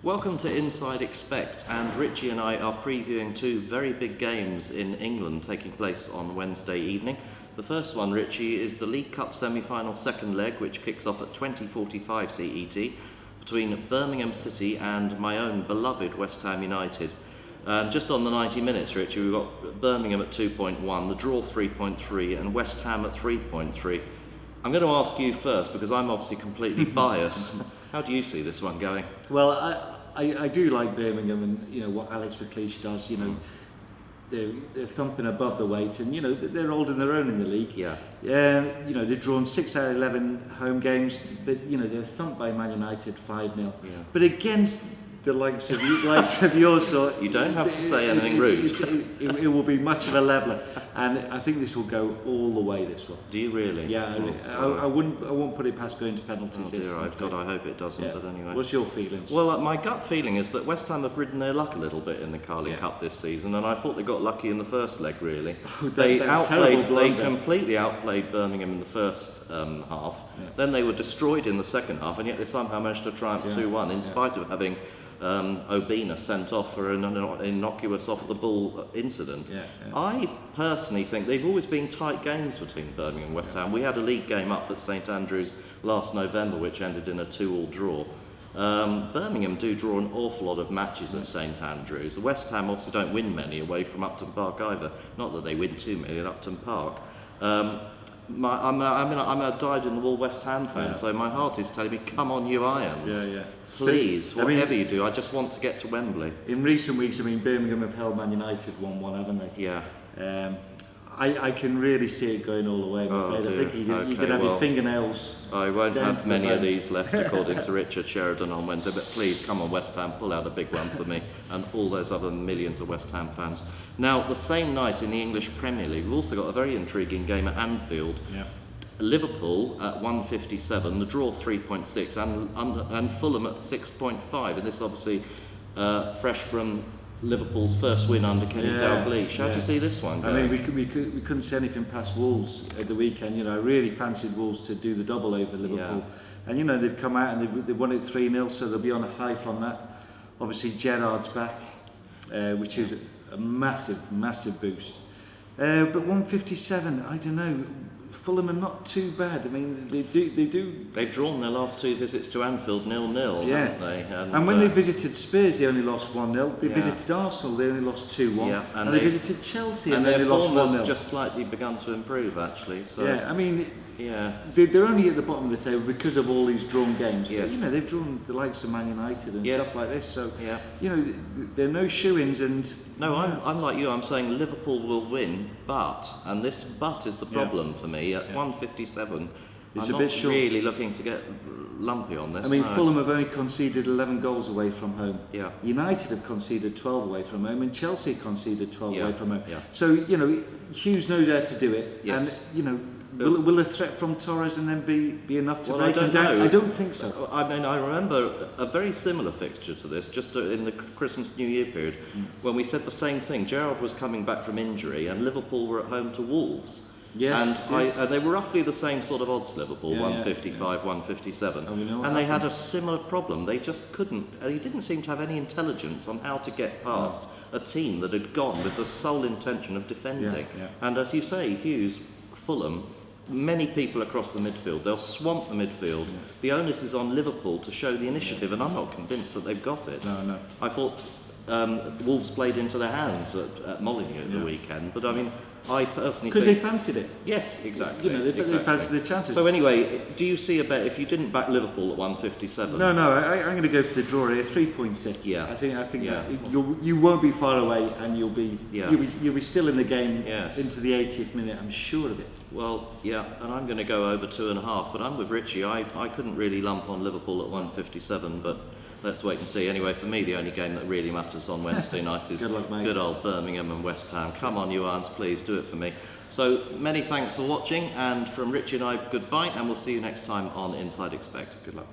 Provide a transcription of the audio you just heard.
Welcome to Inside Expect, and Richie and I are previewing two very big games in England taking place on Wednesday evening. The first one, Richie, is the League Cup semi-final second leg, which kicks off at 20:45 CET between Birmingham City and my own beloved West Ham United. Just on the 90 minutes, Richie, we've got Birmingham at 2.1, the draw 3.3 and West Ham at 3.3. I'm going to ask you first because I'm obviously completely biased. How do you see this one going? Well, I do like Birmingham, and you know what Alex McLeish does. You know, they're thumping above the weight, and you know they're holding their own in the league. Yeah. You know, they've drawn 6 out of 11 home games, but you know they're thumped by Man United 5-0. Yeah. But against the likes of your sort, you don't have to say anything rude. It will be much of a leveller, and I think this will go all the way. This one. Do you really? Yeah, I won't put it past going to penalties. Oh dear, God, I hope it doesn't. Yeah. But anyway, what's your feelings? Well, my gut feeling is that West Ham have ridden their luck a little bit in the Carling Cup this season, and I thought they got lucky in the first leg. Really, they completely outplayed Birmingham in the first half. Yeah. Then they were destroyed in the second half, and yet they somehow managed to triumph 2-1 in spite of having Obina sent off for an innocuous off-the-ball incident. I personally think they've always been tight games between Birmingham and West Ham. We had a league game up at St Andrews last November which ended in a 2-2 draw. Birmingham do draw an awful lot of matches at St Andrews. West Ham obviously don't win many away from Upton Park either. Not that they win too many at Upton Park. I'm a dyed-in-the-wool West Ham fan, so my heart is telling me, come on, you Irons. Please, whatever you do, I just want to get to Wembley. In recent weeks, I mean, Birmingham have held Man United 1-1, haven't they? Yeah. I can really see it going all the way, I'm afraid. I think you could have your fingernails. I won't have many of these left, according to Richard Sheridan on Wednesday, but please, come on, West Ham, pull out a big one for me and all those other millions of West Ham fans. Now, the same night in the English Premier League, we've also got a very intriguing game at Anfield. Yeah. Liverpool at 1.57, the draw 3.6, and Fulham at 6.5, and this obviously fresh from Liverpool's first win under Kenny Dalglish. How do you see this one going? I mean, we couldn't see anything past Wolves at the weekend. You know, I really fancied Wolves to do the double over Liverpool, and you know they've come out and they've won it 3-0, so they'll be on a high from that. Obviously, Gerrard's back, which is a massive boost. But 1.57, I don't know. Fulham are not too bad. I mean, they do. They've drawn their last 2 visits to Anfield 0-0, haven't they? And when they visited Spurs, they only lost 1-0. They visited Arsenal, they only lost 2-1. Yeah, and they visited Chelsea, and they only lost 1-0. Their form has just slightly begun to improve, actually. So. Yeah, I mean, they're only at the bottom of the table because of all these drawn games. Yes. But, you know, they've drawn the likes of Man United and stuff like this. So, yeah. you know, they're no shoo-ins. And no, I'm like you. I'm saying Liverpool will win, and this but is the problem for me at 1.57. It's I'm a bit not short. Really looking to get lumpy on this. I mean, Fulham have only conceded 11 goals away from home. Yeah. United have conceded 12 away from home, and Chelsea conceded 12 away from home. Yeah. So, you know, Hughes knows how to do it. Yes. And, you know, will a threat from Torres and then be enough to break them down? I don't think so. I mean, I remember a very similar fixture to this, just in the Christmas New Year period, when we said the same thing. Gerrard was coming back from injury, and Liverpool were at home to Wolves. Yes, and they were roughly the same sort of odds, Liverpool, 155, 157. And they had a similar problem. They just couldn't, they didn't seem to have any intelligence on how to get past a team that had gone with the sole intention of defending. And as you say, Hughes, Fulham, many people across the midfield, they'll swamp the midfield. The onus is on Liverpool to show the initiative, and I'm not convinced that they've got it. No. I thought Wolves played into their hands at Molineux at the weekend, but I mean, I personally because they fancied it. Yes, exactly. You know, they fancied their chances. So anyway, do you see a bet if you didn't back Liverpool at 1.57? No, I'm going to go for the draw here, 3.6. Yeah, I think you won't be far away, and you'll be still in the game into the 80th minute. I'm sure of it. Well, yeah, and I'm going to go over 2.5, but I'm with Richie. I couldn't really lump on Liverpool at 1.57, but. Let's wait and see. Anyway, for me, the only game that really matters on Wednesday night is good old Birmingham and West Ham. Come on, you Irons, please do it for me. So, many thanks for watching, and from Richie and I, goodbye, and we'll see you next time on Inside Expect. Good luck.